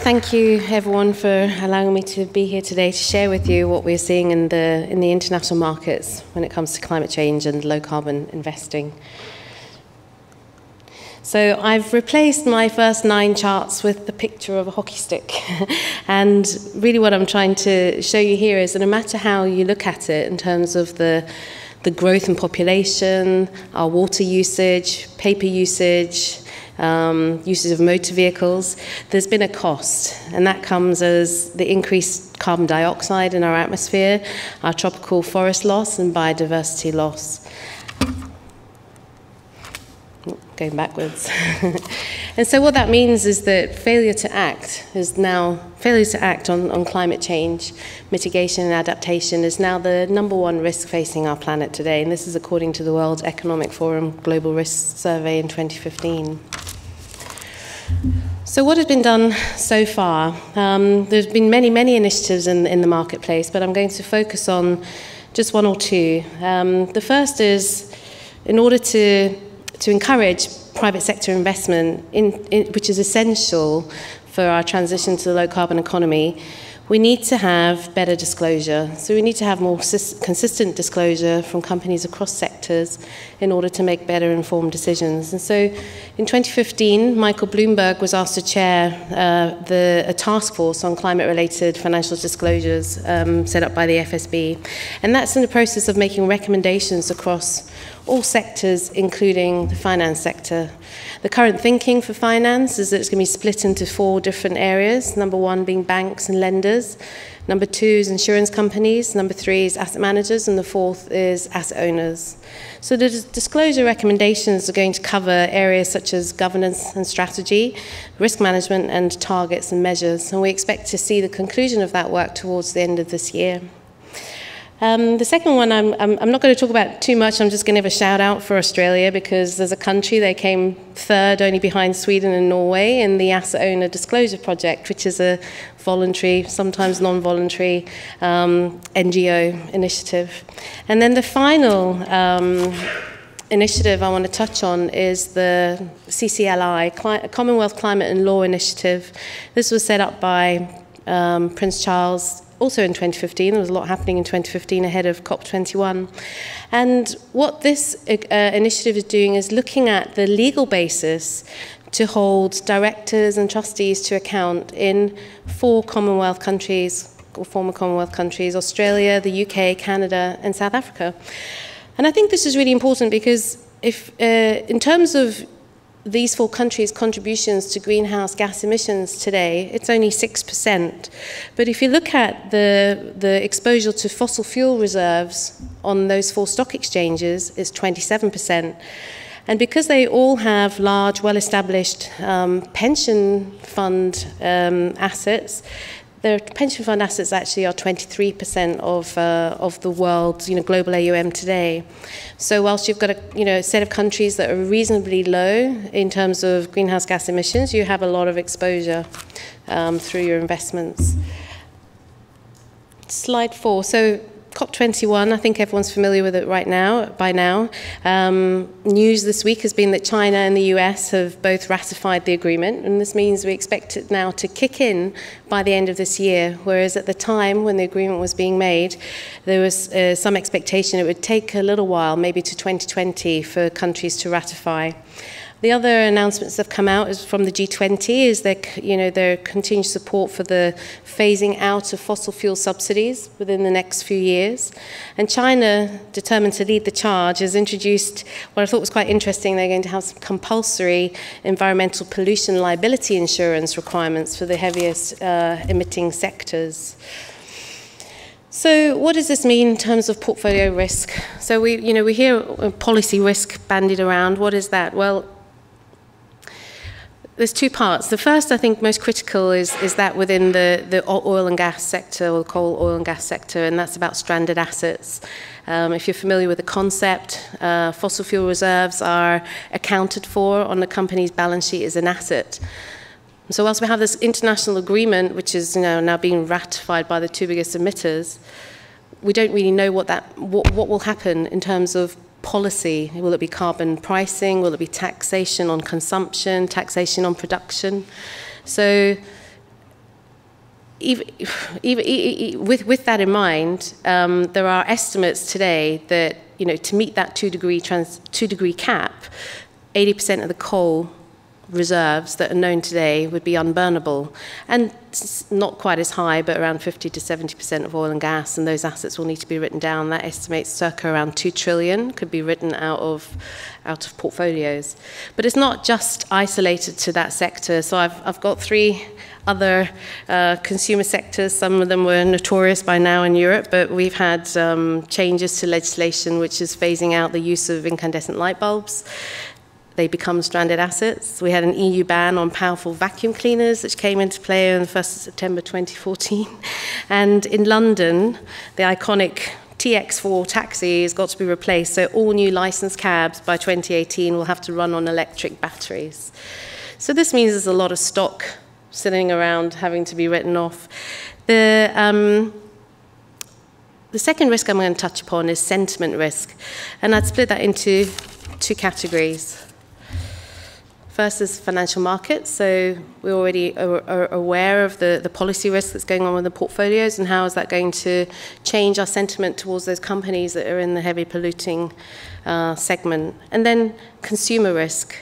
thank you everyone for allowing me to be here today to share with you what we're seeing in the international markets when it comes to climate change and low carbon investing. So I've replaced my first 9 charts with the picture of a hockey stick. And really what I'm trying to show you here is that no matter how you look at it in terms of the growth in population, our water usage, paper usage, uses of motor vehicles, there's been a cost, and that comes as the increased carbon dioxide in our atmosphere, our tropical forest loss and biodiversity loss. Going backwards. And so what that means is that failure to act on climate change, mitigation and adaptation is now the #1 risk facing our planet today, and this is according to the World Economic Forum Global Risk Survey in 2015. So what has been done so far? There's been many initiatives in the marketplace, but I'm going to focus on just 1 or 2. The first is, in order to encourage private sector investment, which is essential for our transition to the low-carbon economy, we need to have better disclosure. So we need to have more consistent disclosure from companies across sectors in order to make better informed decisions. And so in 2015, Michael Bloomberg was asked to chair a task force on climate-related financial disclosures set up by the FSB. And that's in the process of making recommendations across all sectors, including the finance sector. The current thinking for finance is that it's going to be split into 4 different areas. #1 being banks and lenders. #2 is insurance companies. #3 is asset managers. And the 4th is asset owners. So the disclosure recommendations are going to cover areas such as governance and strategy, risk management, and targets and measures. And we expect to see the conclusion of that work towards the end of this year. The second one, I'm not going to talk about too much. I'm just going to give a shout out for Australia, because as a country, they came 3rd, only behind Sweden and Norway, in the Asset Owner Disclosure Project, which is a voluntary, sometimes non-voluntary NGO initiative. And then the final initiative I want to touch on is the CCLI, Commonwealth Climate and Law Initiative. This was set up by Prince Charles also in 2015. There was a lot happening in 2015 ahead of COP21. And what this initiative is doing is looking at the legal basis to hold directors and trustees to account in 4 Commonwealth countries, or former Commonwealth countries: Australia, the UK, Canada, and South Africa. And I think this is really important because if, in terms of these 4 countries' contributions to greenhouse gas emissions today, it's only 6%. But if you look at the exposure to fossil fuel reserves on those 4 stock exchanges, it's 27%. And because they all have large, well-established pension fund assets, their pension fund assets actually are 23% of the world's global AUM today. So whilst you've got a set of countries that are reasonably low in terms of greenhouse gas emissions, you have a lot of exposure through your investments. Slide 4. So COP21, I think everyone's familiar with it by now. News this week has been that China and the US have both ratified the agreement, and this means we expect it now to kick in by the end of this year, whereas at the time when the agreement was being made, there was some expectation it would take a little while, maybe to 2020, for countries to ratify. The other announcements that have come out is from the G20 is their continued support for the phasing out of fossil fuel subsidies within the next few years. And China, determined to lead the charge, has introduced what I thought was quite interesting. They're going to have some compulsory environmental pollution liability insurance requirements for the heaviest emitting sectors. So what does this mean in terms of portfolio risk? So we hear policy risk bandied around. What is that? Well, there's 2 parts. The first, I think, most critical is that within the oil and gas sector, or the coal, oil and gas sector, and that's about stranded assets. If you're familiar with the concept, fossil fuel reserves are accounted for on the company's balance sheet as an asset. So whilst we have this international agreement, which is now being ratified by the 2 biggest emitters, we don't really know what will happen in terms of policy. Will it be carbon pricing? Will it be taxation on consumption, taxation on production? So with that in mind, there are estimates today that, to meet that 2-degree cap, 80% of the coal reserves that are known today would be unburnable. And it's not quite as high, but around 50 to 70% of oil and gas, and those assets will need to be written down. That estimates circa around 2 trillion could be written out of portfolios. But it's not just isolated to that sector. So I've got 3 other consumer sectors. Some of them were notorious by now in Europe, but we've had changes to legislation which is phasing out the use of incandescent light bulbs. They become stranded assets. We had an EU ban on powerful vacuum cleaners, which came into play on the 1st of September 2014. And in London, the iconic TX4 taxi has got to be replaced, so all new licensed cabs by 2018 will have to run on electric batteries. So this means there's a lot of stock sitting around having to be written off. The second risk I'm going to touch upon is sentiment risk, and I'd split that into 2 categories. First is financial markets. So we already are aware of the policy risk that's going on with the portfolios, and how is that going to change our sentiment towards those companies that are in the heavy polluting segment. And then consumer risk.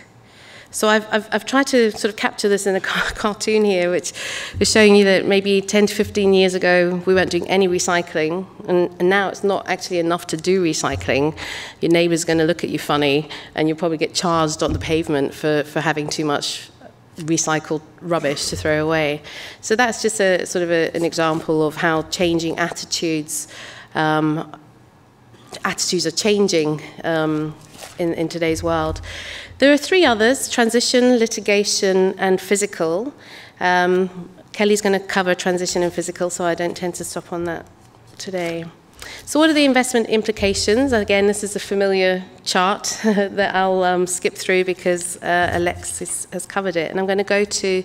So I've tried to sort of capture this in a cartoon here, which is showing you that maybe 10 to 15 years ago, we weren't doing any recycling, and now it's not actually enough to do recycling. Your neighbor's going to look at you funny, and you'll probably get charged on the pavement for having too much recycled rubbish to throw away. So that's just a sort of an example of how changing attitudes are changing in today's world. There are 3 others: transition, litigation, and physical. Kelly's going to cover transition and physical, so I don't tend to stop on that today. So what are the investment implications? Again, this is a familiar chart that I'll skip through because Alexis has covered it. And I'm going to go to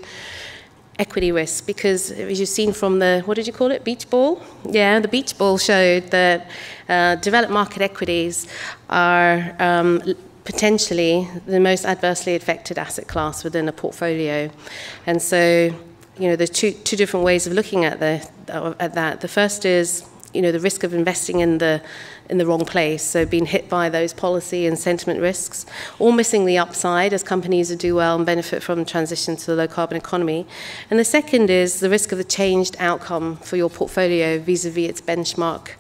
equity risk, because as you've seen from the, what did you call it, beach ball? Yeah, the beach ball showed that developed market equities are potentially the most adversely affected asset class within a portfolio. And so, there's two different ways of looking at that. The first is, the risk of investing in the wrong place, so being hit by those policy and sentiment risks, or missing the upside as companies do well and benefit from the transition to the low-carbon economy. And the second is the risk of the changed outcome for your portfolio vis-a-vis its benchmark.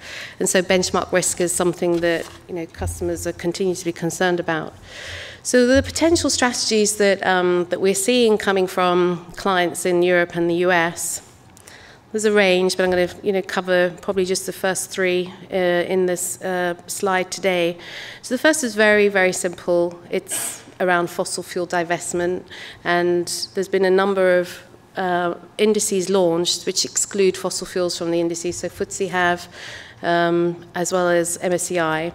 And so benchmark risk is something that customers are continuing to be concerned about. So the potential strategies that we're seeing coming from clients in Europe and the US. There's a range, but I'm going to cover probably just the first 3 in this slide today. So the first is very, very simple. It's around fossil fuel divestment, and there's been a number of indices launched which exclude fossil fuels from the indices. So FTSE have, as well as MSCI.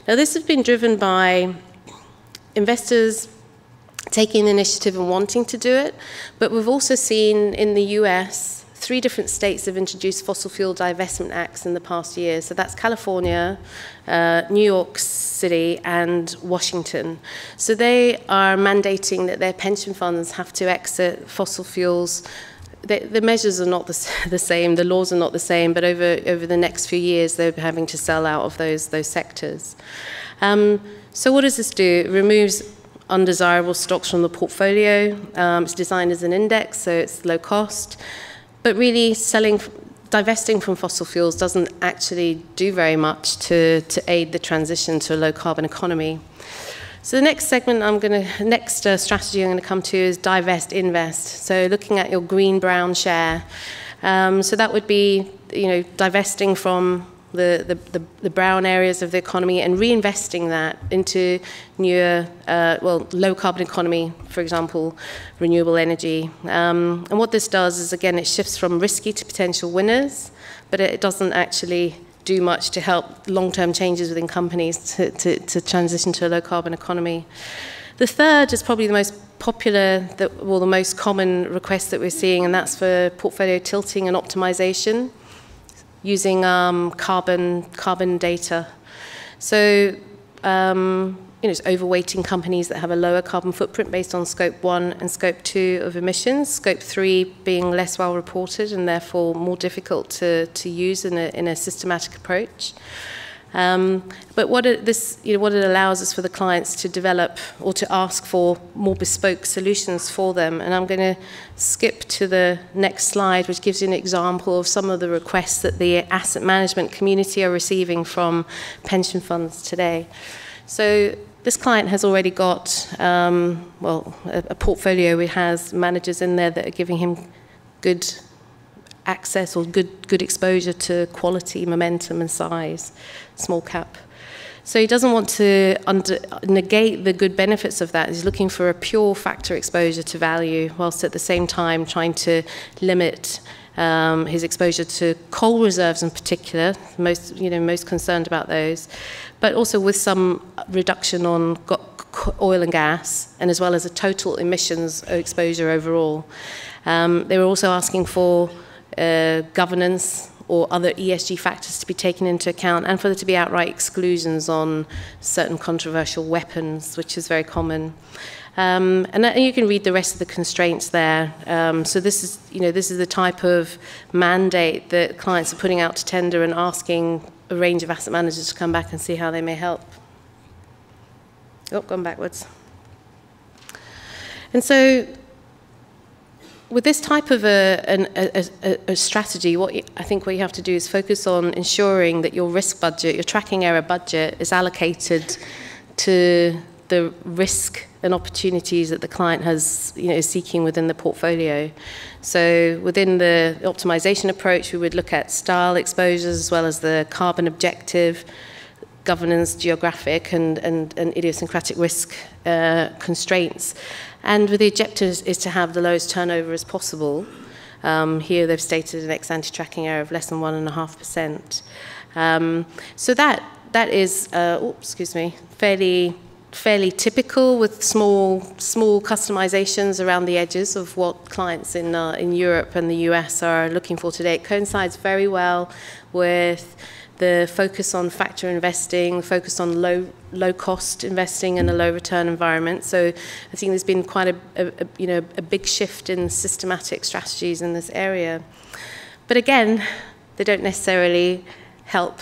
Now this has been driven by investors taking the initiative and wanting to do it, but we've also seen in the US 3 different states have introduced fossil fuel divestment acts in the past year. So that's California, New York City, and Washington. So they are mandating that their pension funds have to exit fossil fuels. The measures are not the same, the laws are not the same, but over the next few years, they're having to sell out of those sectors. So what does this do? It removes undesirable stocks from the portfolio. It's designed as an index, so it's low cost. But really, divesting from fossil fuels doesn't actually do very much to aid the transition to a low-carbon economy. So the next segment strategy I'm going to come to is divest, invest. So looking at your green-brown share. So that would be, divesting from the brown areas of the economy and reinvesting that into newer, low-carbon economy, for example, renewable energy. And what this does is, again, it shifts from risky to potential winners, but it doesn't actually do much to help long-term changes within companies to transition to a low-carbon economy. The third is probably the most popular, the most common request that we're seeing, and that's for portfolio tilting and optimization, using carbon data. So it's overweighting companies that have a lower carbon footprint based on Scope 1 and Scope 2 of emissions, Scope 3 being less well reported and therefore more difficult to use in a systematic approach. But what it allows is for the clients to develop or to ask for more bespoke solutions for them. And I'm going to skip to the next slide, which gives you an example of some of the requests that the asset management community are receiving from pension funds today. So this client has already got, a portfolio. It has managers in there that are giving him good access or good exposure to quality, momentum, and size, small cap. So he doesn't want to negate the good benefits of that. He's looking for a pure factor exposure to value, whilst at the same time trying to limit his exposure to coal reserves in particular, most concerned about those, but also with some reduction on oil and gas, and as well as a total emissions exposure overall. They were also asking for governance or other ESG factors to be taken into account, and for there to be outright exclusions on certain controversial weapons, which is very common. And you can read the rest of the constraints there. So this is the type of mandate that clients are putting out to tender and asking a range of asset managers to come back and see how they may help. Oh, gone backwards. And so with this type of a strategy, I think what you have to do is focus on ensuring that your risk budget, your tracking error budget, is allocated to the risk and opportunities that the client has, is seeking within the portfolio. So within the optimization approach, we would look at style exposures as well as the carbon objective, governance, geographic, and idiosyncratic risk constraints. And with the objective is to have the lowest turnover as possible. Here they've stated an ex-ante tracking error of less than 1.5%. So that is, fairly typical, with small customizations around the edges of what clients in Europe and the US are looking for today. It coincides very well with the focus on factor investing, focus on low cost investing in a low return environment. So I think there's been quite a big shift in systematic strategies in this area. But again, they don't necessarily help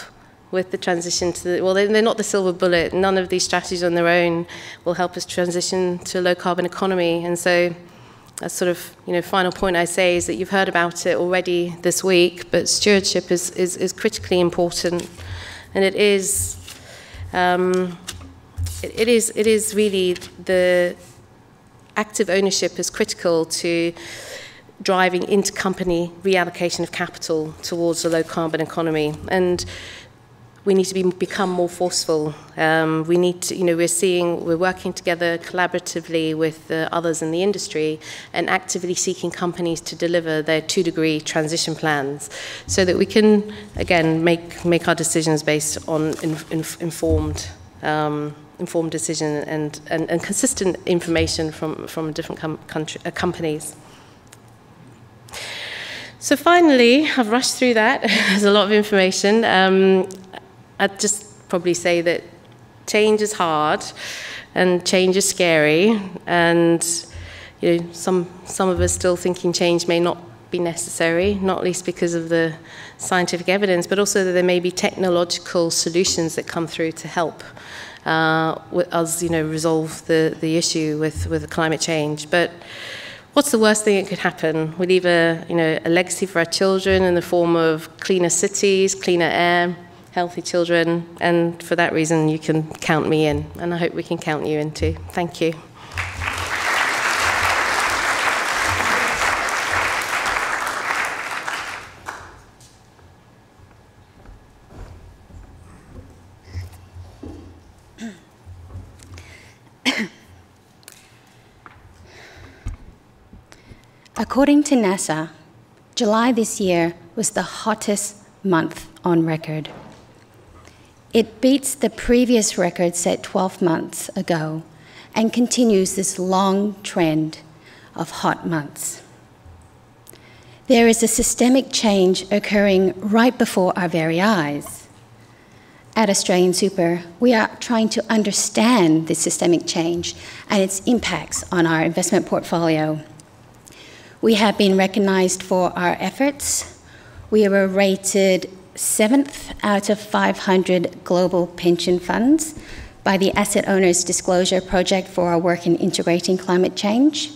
with the transition to they're not the silver bullet. None of these strategies on their own will help us transition to a low carbon economy. And so a sort of final point I say is that you've heard about it already this week, but stewardship is critically important, and it is really the active ownership is critical to driving intercompany reallocation of capital towards a low carbon economy. And we need to become more forceful. We need to, we're working together collaboratively with others in the industry and actively seeking companies to deliver their 2-degree transition plans, so that we can, again, make our decisions based on informed decision and consistent information from different companies. So finally, I've rushed through that. There's a lot of information. I'd just probably say that change is hard and change is scary, and some of us still thinking change may not be necessary, not least because of the scientific evidence, but also that there may be technological solutions that come through to help us resolve the issue with climate change. But what's the worst thing that could happen? We leave a legacy for our children in the form of cleaner cities, cleaner air, healthy children, and for that reason you can count me in, and I hope we can count you in too. Thank you. According to NASA, July this year was the hottest month on record. It beats the previous record set 12 months ago and continues this long trend of hot months. There is a systemic change occurring right before our very eyes. at AustralianSuper, we are trying to understand this systemic change and its impacts on our investment portfolio. We have been recognised for our efforts. We were rated 7th out of 500 global pension funds by the Asset Owners Disclosure Project for our work in integrating climate change.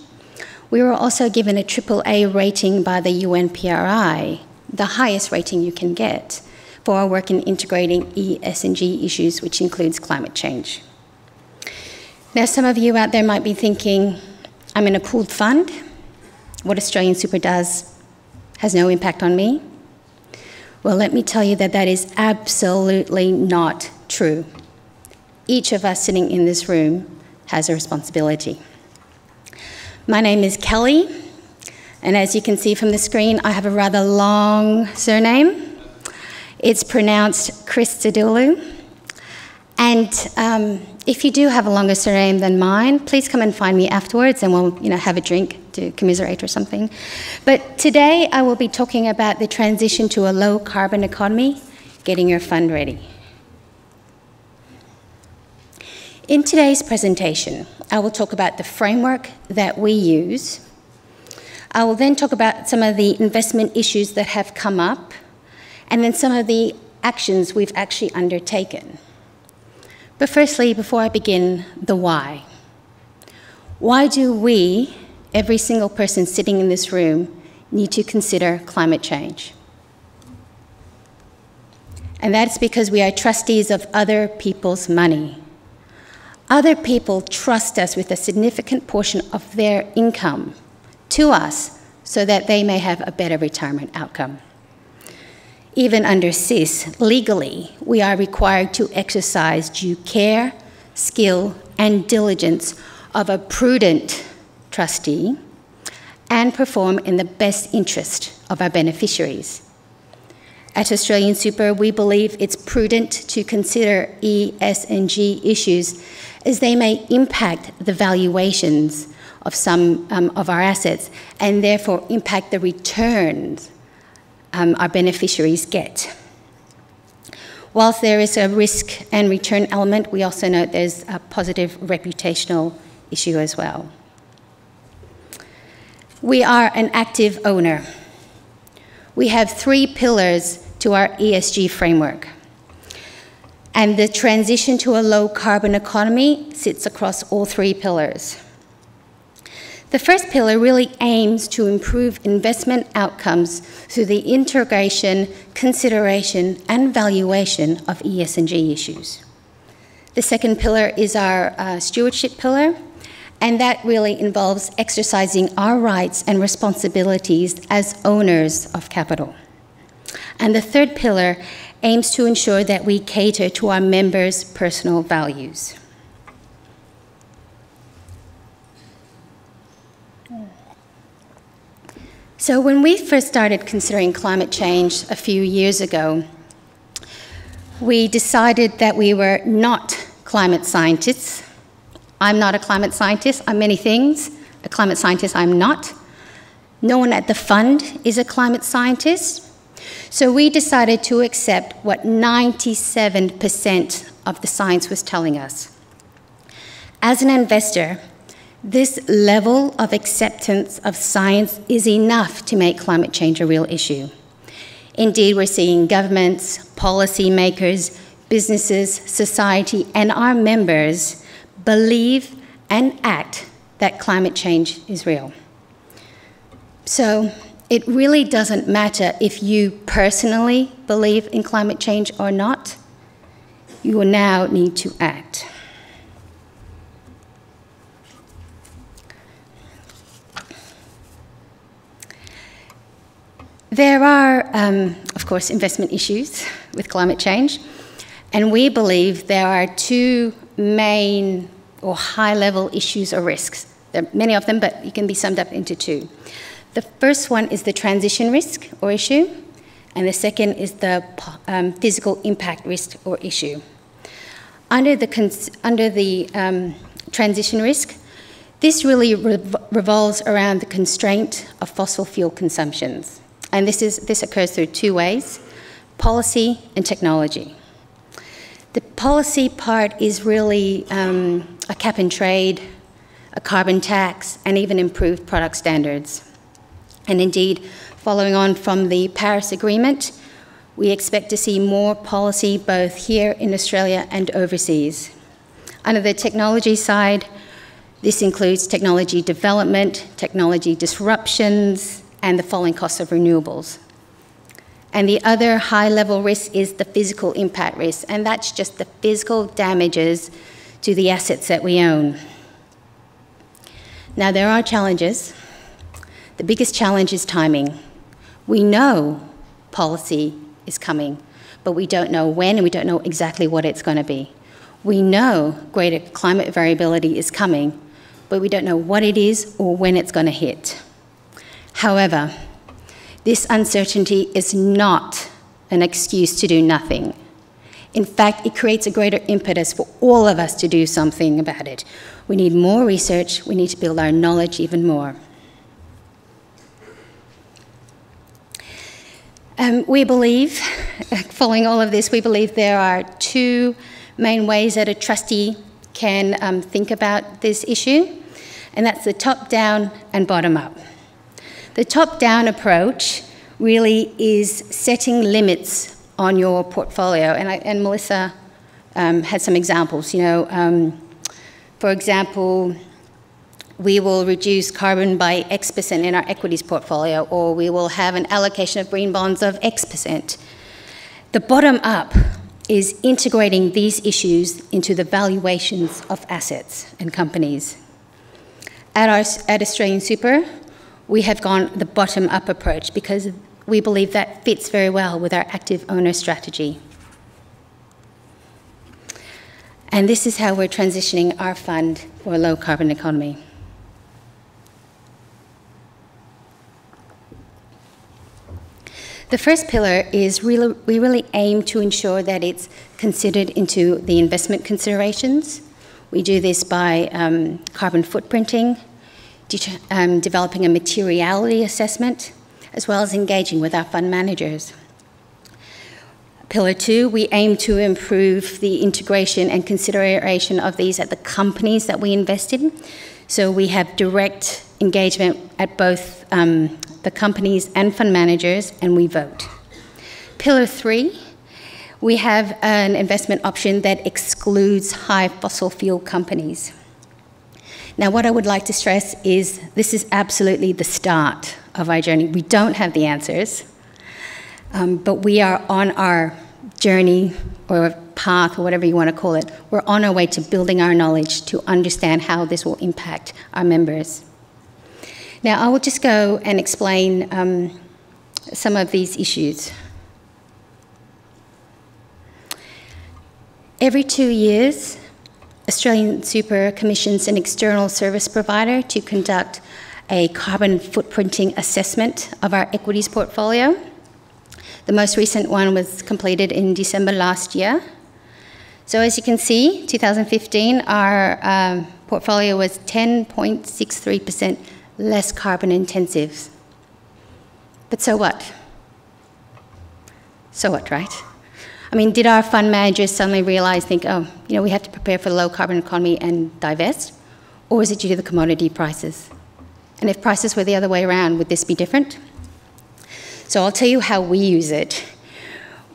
We were also given a AAA rating by the UNPRI, the highest rating you can get, for our work in integrating ESG issues, which includes climate change. Now, some of you out there might be thinking, I'm in a pooled fund. What AustralianSuper does has no impact on me. Well, let me tell you that that is absolutely not true. Each of us sitting in this room has a responsibility. My name is Kelly, and as you can see from the screen, I have a rather long surname. It's pronounced Christodoulou. And if you do have a longer surname than mine, please come and find me afterwards and we'll have a drink to commiserate or something. But today I will be talking about the transition to a low carbon economy, getting your fund ready. In today's presentation, I will talk about the framework that we use. I will then talk about some of the investment issues that have come up, and then some of the actions we've actually undertaken. But firstly, before I begin, the why. Why do we, every single person sitting in this room, need to consider climate change? And that's because we are trustees of other people's money. Other people trust us with a significant portion of their income to us so that they may have a better retirement outcome. Even under CIS, legally, we are required to exercise due care, skill, and diligence of a prudent trustee and perform in the best interest of our beneficiaries. At AustralianSuper, we believe it's prudent to consider ESG issues as they may impact the valuations of some of our assets and therefore impact the returns our beneficiaries get. Whilst there is a risk and return element, we also note there's a positive reputational issue as well. We are an active owner. We have 3 pillars to our ESG framework. And the transition to a low carbon economy sits across all 3 pillars. The first pillar really aims to improve investment outcomes through the integration, consideration, and valuation of ESG issues. The second pillar is our stewardship pillar, and that really involves exercising our rights and responsibilities as owners of capital. And the third pillar aims to ensure that we cater to our members' personal values. So when we first started considering climate change a few years ago, we decided that we were not climate scientists. I'm not a climate scientist. I'm many things. A climate scientist I'm not. No one at the fund is a climate scientist. So we decided to accept what 97% of the science was telling us. As an investor, this level of acceptance of science is enough to make climate change a real issue. Indeed, we're seeing governments, policymakers, businesses, society, and our members believe and act that climate change is real. So it really doesn't matter if you personally believe in climate change or not. You will now need to act. There are, of course, investment issues with climate change, and we believe there are 2 main or high-level issues or risks. There are many of them, but it can be summed up into 2. The first one is the transition risk or issue, and the second is the physical impact risk or issue. Under the transition risk, this really revolves around the constraint of fossil fuel consumptions. And this occurs through 2 ways: policy and technology. The policy part is really a cap and trade, a carbon tax, and even improved product standards. And indeed, following on from the Paris Agreement, we expect to see more policy both here in Australia and overseas. Under the technology side, this includes technology development, technology disruptions, and the falling costs of renewables. And the other high-level risk is the physical impact risk, and that's just the physical damages to the assets that we own. Now, there are challenges. The biggest challenge is timing. We know policy is coming, but we don't know when, and we don't know exactly what it's going to be. We know greater climate variability is coming, but we don't know what it is or when it's going to hit. However, this uncertainty is not an excuse to do nothing. In fact, it creates a greater impetus for all of us to do something about it. We need more research. We need to build our knowledge even more. We believe, following all of this, we believe there are two main ways that a trustee can think about this issue, and that's the top-down and bottom-up. The top-down approach really is setting limits on your portfolio, and Melissa had some examples. For example, we will reduce carbon by X% in our equities portfolio, or we will have an allocation of green bonds of X%. The bottom-up is integrating these issues into the valuations of assets and companies. At AustralianSuper, we have gone the bottom-up approach because we believe that fits very well with our active owner strategy. And this is how we're transitioning our fund for a low-carbon economy. The first pillar is we really aim to ensure that it's considered into the investment considerations. We do this by carbon footprinting, developing a materiality assessment, as well as engaging with our fund managers. Pillar 2, we aim to improve the integration and consideration of these at the companies that we invest in. So we have direct engagement at both the companies and fund managers, and we vote. Pillar 3, we have an investment option that excludes high fossil fuel companies. Now, what I would like to stress is this is absolutely the start of our journey. We don't have the answers, but we are on our journey or path, or whatever you want to call it. We're on our way to building our knowledge to understand how this will impact our members. Now, I will just go and explain some of these issues. Every 2 years, AustralianSuper commissions an external service provider to conduct a carbon footprinting assessment of our equities portfolio. The most recent one was completed in December last year. So as you can see, 2015, our portfolio was 10.63% less carbon intensive. But so what? So what, right? I mean, did our fund managers suddenly realize, think, oh, we have to prepare for the low carbon economy and divest? Or was it due to the commodity prices? And if prices were the other way around, would this be different? So I'll tell you how we use it.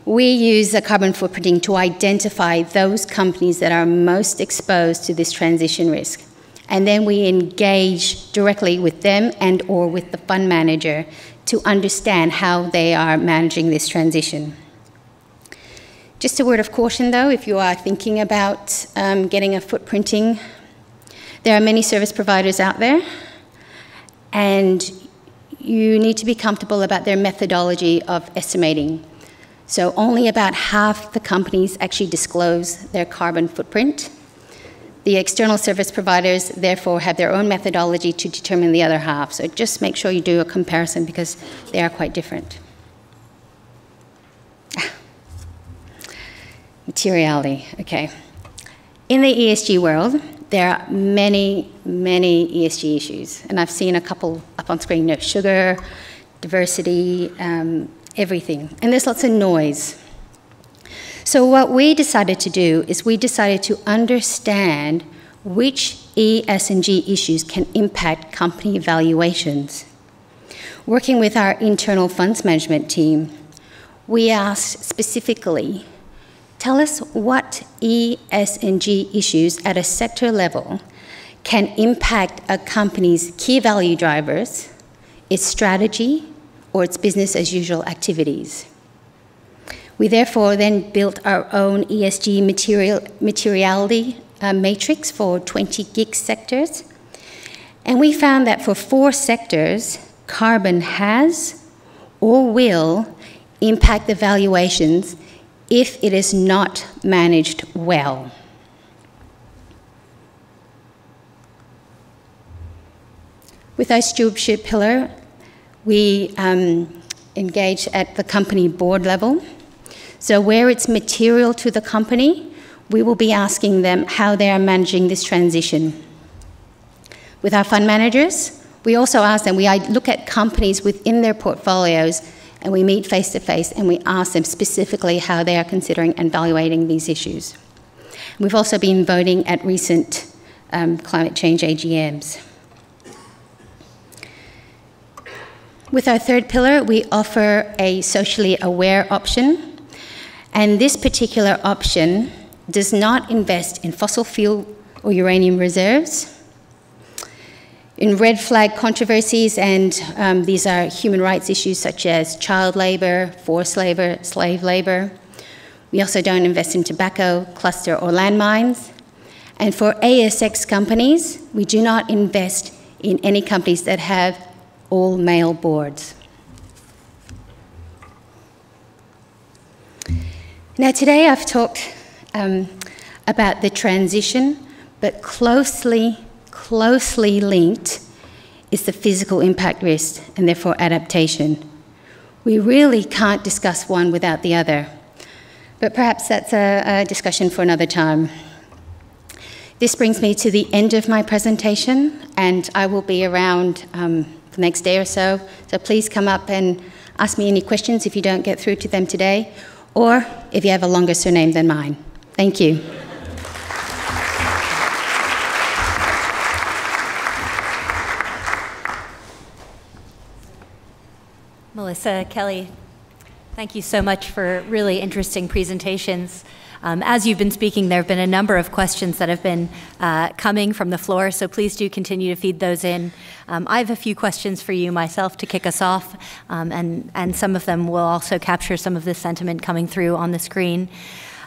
We use the carbon footprinting to identify those companies that are most exposed to this transition risk. And then we engage directly with them and or with the fund manager to understand how they are managing this transition. Just a word of caution, though, if you are thinking about getting a footprinting, there are many service providers out there, and you need to be comfortable about their methodology of estimating. So only about half the companies actually disclose their carbon footprint. The external service providers, therefore, have their own methodology to determine the other half. So just make sure you do a comparison because they are quite different. Materiality, okay. In the ESG world, there are many, many ESG issues. And I've seen a couple up on screen, sugar, diversity, everything. And there's lots of noise. So what we decided to do is we decided to understand which ESG issues can impact company valuations. Working with our internal funds management team, we asked specifically, tell us what ESG issues at a sector level can impact a company's key value drivers, its strategy, or its business as usual activities. We therefore then built our own ESG materiality matrix for 20 gig sectors. And we found that for 4 sectors, carbon has or will impact the valuations if it is not managed well. With our stewardship pillar, we engage at the company board level. So where it's material to the company, we will be asking them how they are managing this transition. With our fund managers, we also ask them, we look at companies within their portfolios and we meet face to face and we ask them specifically how they are considering and evaluating these issues. We've also been voting at recent climate change AGMs. With our third pillar, we offer a socially aware option, and this particular option does not invest in fossil fuel or uranium reserves, in red flag controversies, and these are human rights issues such as child labour, forced labour, slave labour. We also don't invest in tobacco, cluster or landmines. And for ASX companies, we do not invest in any companies that have all male boards. Now today I've talked about the transition, but closely linked is the physical impact risk and therefore adaptation. We really can't discuss one without the other, but perhaps that's a discussion for another time. This brings me to the end of my presentation, and I will be around the next day or so, so please come up and ask me any questions if you don't get through to them today, or if you have a longer surname than mine. Thank you. Melissa, Kelly, thank you so much for really interesting presentations. As you've been speaking, there have been a number of questions that have been coming from the floor, so please do continue to feed those in. I have a few questions for you myself to kick us off, and some of them will also capture some of the sentiment coming through on the screen.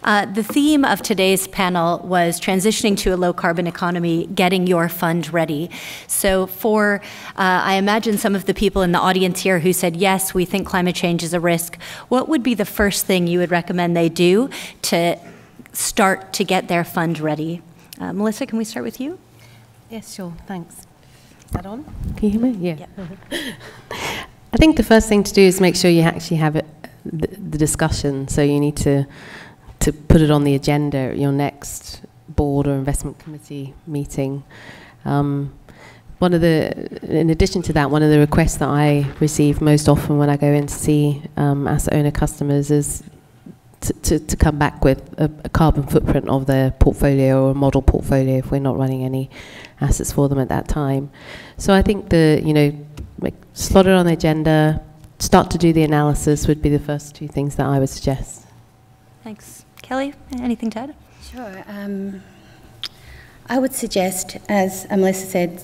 The theme of today's panel was transitioning to a low-carbon economy, getting your fund ready. So for, I imagine some of the people in the audience here who said, yes, we think climate change is a risk, what would be the first thing you would recommend they do to start to get their fund ready? Melissa, can we start with you? Yes, sure, thanks. Is that on? Can you hear me? Yeah. I think the first thing to do is make sure you actually have the discussion, so you need to put it on the agenda at your next board or investment committee meeting. In addition to that, one of the requests that I receive most often when I go in to see asset owner customers is to come back with a carbon footprint of their portfolio or a model portfolio if we're not running any assets for them at that time. So I think slot it on the agenda, start to do the analysis would be the first 2 things that I would suggest. Thanks. Kelly, anything to add? Sure. I would suggest, as Melissa said,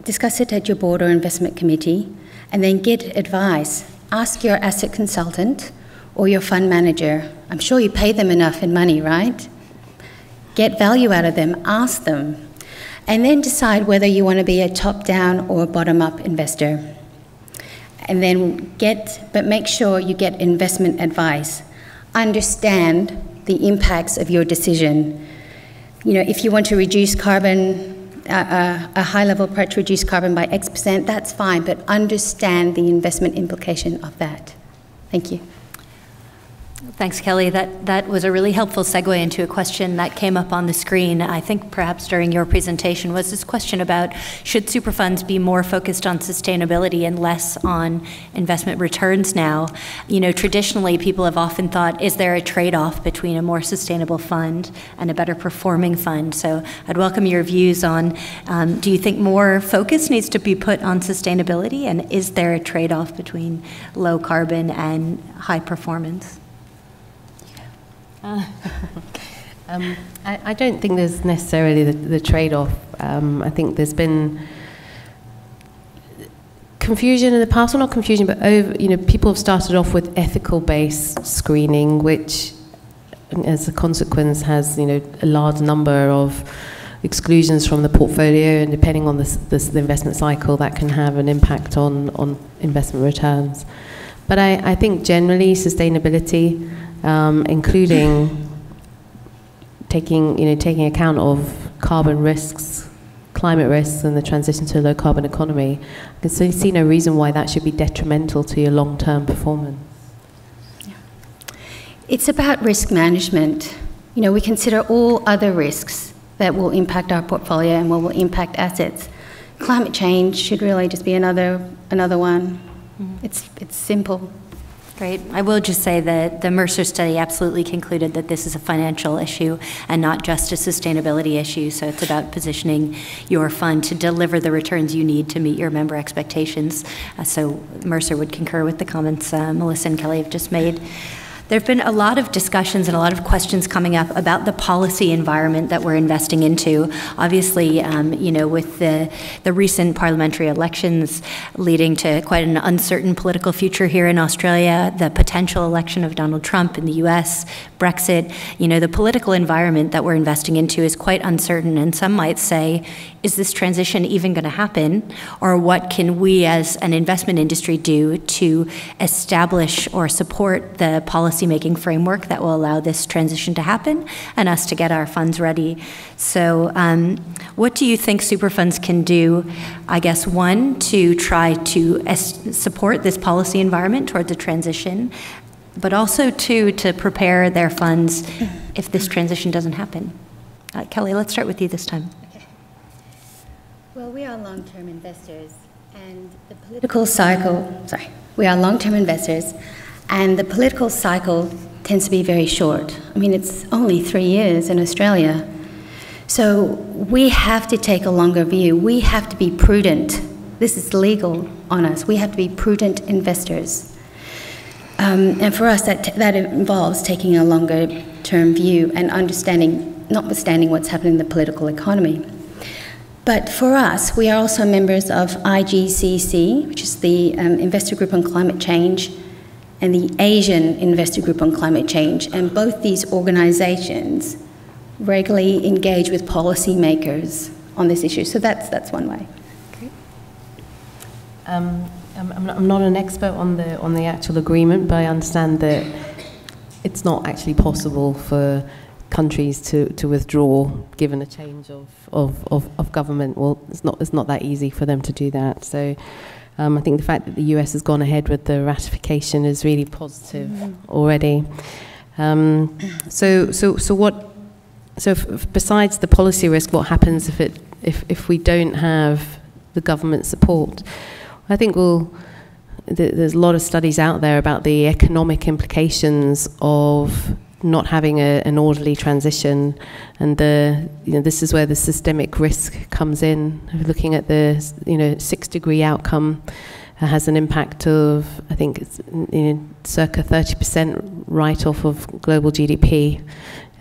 discuss it at your board or investment committee, and then get advice. Ask your asset consultant or your fund manager. I'm sure you pay them enough in money, right? Get value out of them, ask them, and then decide whether you want to be a top-down or bottom-up investor. And then but make sure you get investment advice. Understand the impacts of your decision. If you want to reduce carbon, a high-level approach to reduce carbon by X%, that's fine, but understand the investment implication of that. Thank you. Thanks, Kelly. That was a really helpful segue into a question that came up on the screen, I think perhaps during your presentation, was this question about should super funds be more focused on sustainability and less on investment returns now? You know, traditionally people have often thought, is there a trade-off between a more sustainable fund and a better performing fund? So I'd welcome your views on, do you think more focus needs to be put on sustainability, and is there a trade-off between low carbon and high performance? I don't think there's necessarily the trade-off. I think there's been confusion in the past, well, not confusion, but people have started off with ethical-based screening, which, as a consequence, has a large number of exclusions from the portfolio, and depending on the investment cycle, that can have an impact on investment returns. But I think generally sustainability, including taking account of carbon risks, climate risks, and the transition to a low carbon economy, I can see no reason why that should be detrimental to your long-term performance. Yeah. It's about risk management. We consider all other risks that will impact our portfolio and will impact assets. Climate change should really just be another one. Mm-hmm. It's simple. Great. I will just say that the Mercer study absolutely concluded that this is a financial issue and not just a sustainability issue. So it's about positioning your fund to deliver the returns you need to meet your member expectations. So Mercer would concur with the comments Melissa and Kelly have just made. There have been a lot of discussions and a lot of questions coming up about the policy environment that we're investing into. Obviously, with the recent parliamentary elections leading to quite an uncertain political future here in Australia, the potential election of Donald Trump in the US, Brexit, the political environment that we're investing into is quite uncertain. And some might say, is this transition even going to happen? Or what can we as an investment industry do to establish or support the policymaking framework that will allow this transition to happen and us to get our funds ready? So what do you think super funds can do, I guess, one, to try to support this policy environment towards a transition, but also two, to prepare their funds if this transition doesn't happen? Kelly, let's start with you this time. Well, we are long-term investors, and the political cycle, we are long-term investors, and the political cycle tends to be very short. I mean, it's only 3 years in Australia. So we have to take a longer view. We have to be prudent. This is legal on us. We have to be prudent investors. And for us, that involves taking a longer-term view and understanding, notwithstanding what's happening in the political economy. But for us, we are also members of IGCC, which is the Investor Group on Climate Change, and the Asian Investor Group on Climate Change. And both these organisations regularly engage with policymakers on this issue. So that's one way. Okay. I'm not an expert on the actual agreement, but I understand that it's not actually possible for countries to withdraw given a change of government. Well, it's not that easy for them to do that. So I think the fact that the US has gone ahead with the ratification is really positive already. So besides the policy risk, what happens if we don't have the government support? I think there's a lot of studies out there about the economic implications of not having an orderly transition, and this is where the systemic risk comes in. Looking at the 6-degree outcome has an impact of, I think it's circa 30% write-off of global GDP.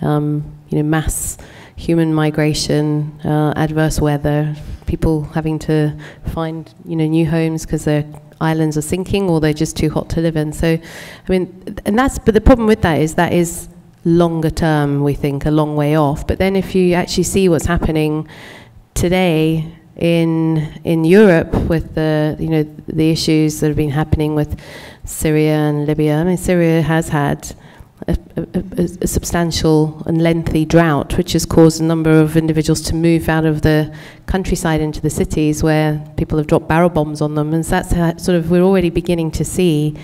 Mass human migration, adverse weather, people having to find new homes because their islands are sinking or they're just too hot to live in. So, but the problem with that is longer term, we think, a long way off. But then if you actually see what's happening today in Europe with the issues that have been happening with Syria and Libya. Syria has had a substantial and lengthy drought, which has caused a number of individuals to move out of the countryside into the cities where people have dropped barrel bombs on them. And so that's how we're already beginning to see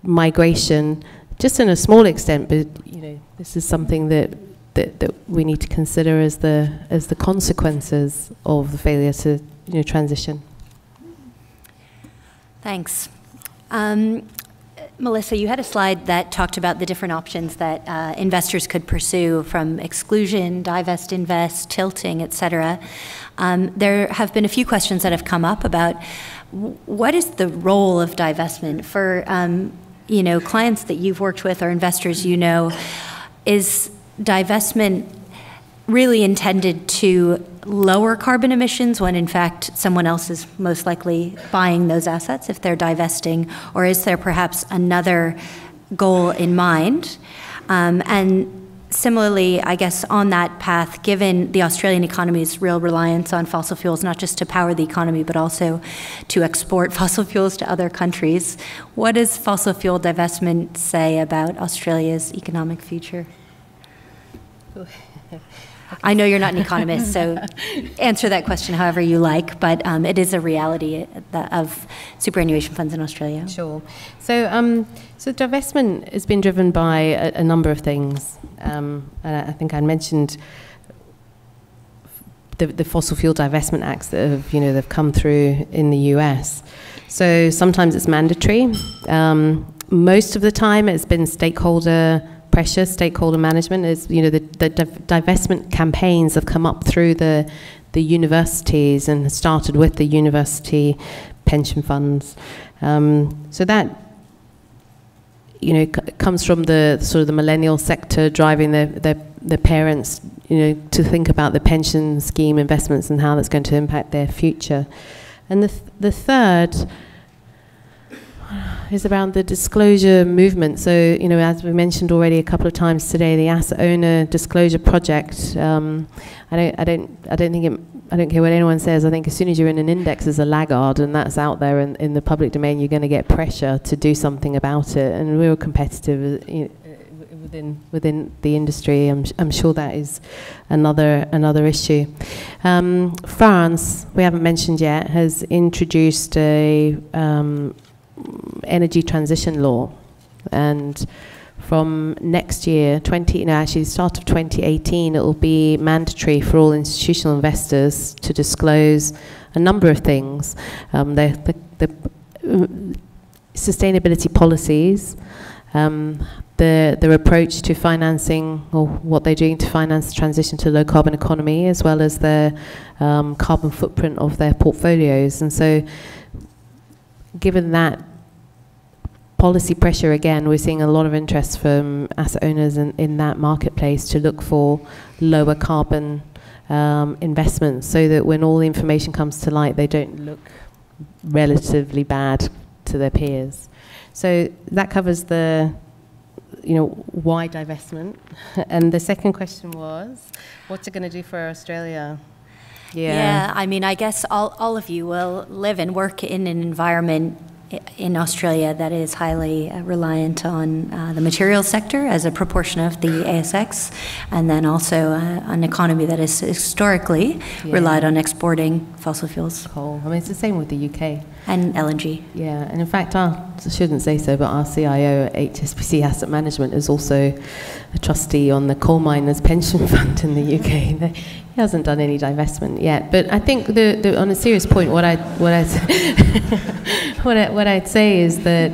migration just in a small extent, but this is something that we need to consider as the consequences of the failure to transition. Thanks. Melissa, you had a slide that talked about the different options that investors could pursue, from exclusion, divest, invest, tilting, et cetera. There have been a few questions that have come up about what is the role of divestment for clients that you've worked with or investors is divestment really intended to lower carbon emissions when in fact someone else is most likely buying those assets if they're divesting, or is there perhaps another goal in mind? And similarly, I guess on that path, given the Australian economy's real reliance on fossil fuels, not just to power the economy, but also to export fossil fuels to other countries, what does fossil fuel divestment say about Australia's economic future? I know you're not an economist, so answer that question however you like, but it is a reality of superannuation funds in Australia. Sure. So, so divestment has been driven by a number of things. And I think I mentioned the fossil fuel divestment acts that have, they've come through in the US. So sometimes it's mandatory. Most of the time it's been stakeholder pressure, stakeholder management. Is the divestment campaigns have come up through the universities and started with the university pension funds. So that comes from the sort of the millennial sector driving their parents to think about the pension scheme investments and how that's going to impact their future. And the third is around the disclosure movement. So, as we mentioned already a couple of times today, the asset owner disclosure project. I don't care what anyone says. I think as soon as you're in an index as a laggard and that's out there in the public domain, you're going to get pressure to do something about it. And we're competitive within the industry. I'm sure that is another issue. France, we haven't mentioned yet, has introduced a energy transition law, and from next year, actually the start of 2018, it will be mandatory for all institutional investors to disclose a number of things. The sustainability policies, their approach to financing, or what they're doing to finance the transition to a low carbon economy, as well as their carbon footprint of their portfolios. And so given that policy pressure, again, we're seeing a lot of interest from asset owners in that marketplace to look for lower carbon investments, so that when all the information comes to light, they don't look relatively bad to their peers. So that covers the, why divestment. And the second question was, what's it going to do for Australia? Yeah, I mean, I guess all of you will live and work in an environment in Australia that is highly reliant on the materials sector as a proportion of the ASX, and then also an economy that is historically relied on exporting fossil fuels. Coal. I mean, it's the same with the UK. And LNG. Yeah, and in fact, I shouldn't say so, but our CIO at HSBC Asset Management is also a trustee on the coal miners' pension fund in the UK. He hasn't done any divestment yet, but I think on a serious point, what I'd say is that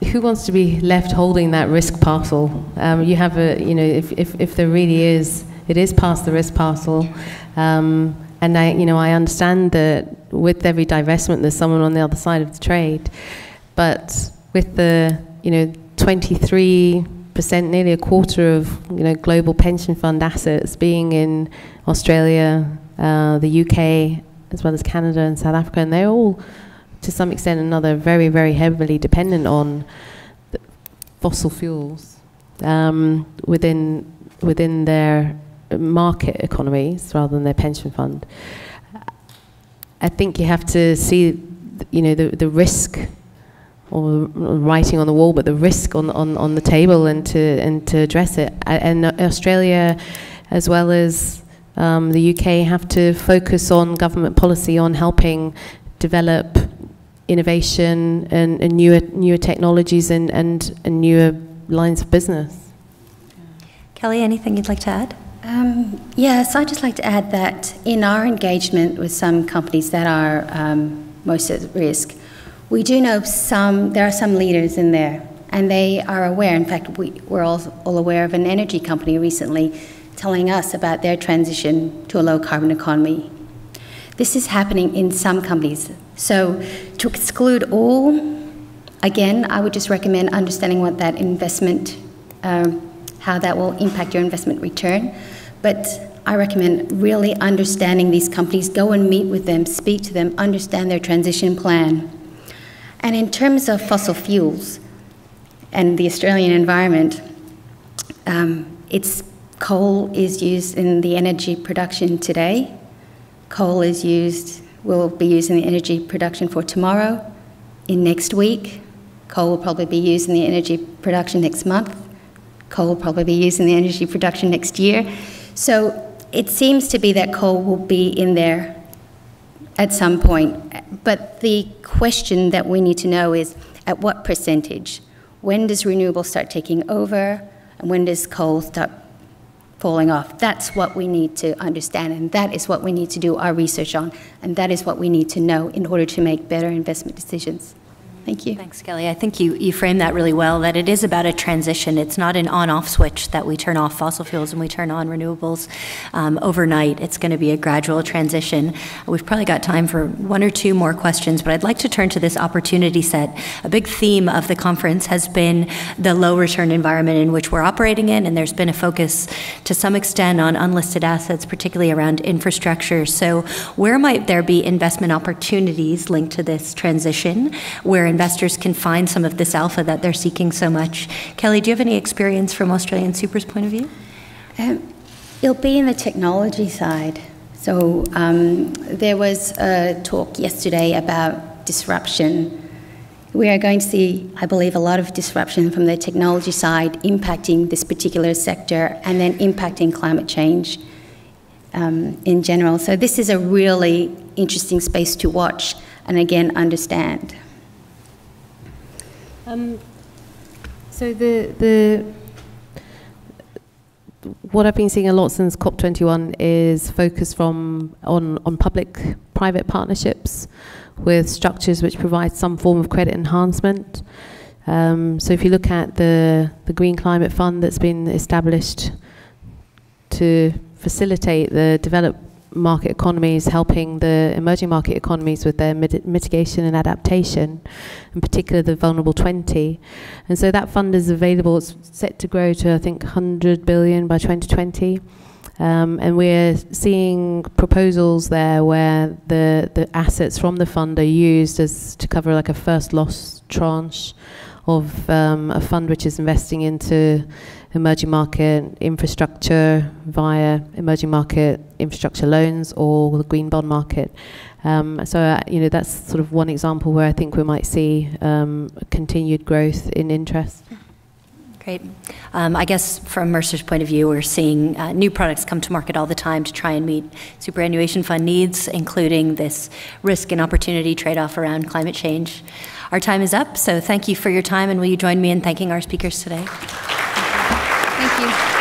who wants to be left holding that risk parcel? You have if there really is, it is past the risk parcel, and I understand that with every divestment, there's someone on the other side of the trade, but with the 23%, nearly a quarter of global pension fund assets being in Australia, the UK, as well as Canada and South Africa, and they're all, to some extent or another, very, very heavily dependent on the fossil fuels within their market economies rather than their pension fund. I think you have to see, the risk, or writing on the wall, but the risk on the table, and to address it. And Australia, as well as the UK, have to focus on government policy on helping develop innovation and newer technologies and newer lines of business. Kelly, anything you'd like to add? Yes, I'd just like to add that in our engagement with some companies that are most at risk, we do know there are some leaders in there, and they are aware. In fact, we're all aware of an energy company recently telling us about their transition to a low-carbon economy. This is happening in some companies. So to exclude all, again, I would just recommend understanding what that investment, how that will impact your investment return. But I recommend really understanding these companies, go and meet with them, speak to them, understand their transition plan. And in terms of fossil fuels and the Australian environment, coal is used in the energy production today. Coal will be used in the energy production for tomorrow, in next week. Coal will probably be used in the energy production next month. Coal will probably be used in the energy production next year. So it seems to be that coal will be in there at some point. But the question that we need to know is, at what percentage? When does renewables start taking over? And when does coal start falling off? That's what we need to understand, and that is what we need to do our research on, and that is what we need to know in order to make better investment decisions. Thank you. Thanks, Kelly. I think you framed that really well, that it is about a transition. It's not an on-off switch that we turn off fossil fuels and we turn on renewables overnight. It's going to be a gradual transition. We've probably got time for one or two more questions, but I'd like to turn to this opportunity set. A big theme of the conference has been the low return environment in which we're operating in, and there's been a focus to some extent on unlisted assets, particularly around infrastructure. So where might there be investment opportunities linked to this transition, where investors can find some of this alpha that they're seeking so much? Kelly, do you have any experience from AustralianSuper's point of view? It'll be in the technology side. So there was a talk yesterday about disruption. We are going to see, I believe, a lot of disruption from the technology side impacting this particular sector and then impacting climate change in general. So this is a really interesting space to watch and, again, understand. So what I've been seeing a lot since COP21 is focus on public-private partnerships with structures which provide some form of credit enhancement. So if you look at the Green Climate Fund that's been established to facilitate the developed market economies, helping the emerging market economies with their mitigation and adaptation, in particular the vulnerable 20. And so that fund is available. It's set to grow to, I think, 100 billion by 2020. And we're seeing proposals there where the assets from the fund are used to cover like a first loss tranche of a fund which is investing into emerging market infrastructure via emerging market infrastructure loans or the green bond market. So that's sort of one example where I think we might see continued growth in interest. Great. I guess from Mercer's point of view, we're seeing new products come to market all the time to try and meet superannuation fund needs, including this risk and opportunity trade-off around climate change. Our time is up, so thank you for your time, and will you join me in thanking our speakers today? Thank you.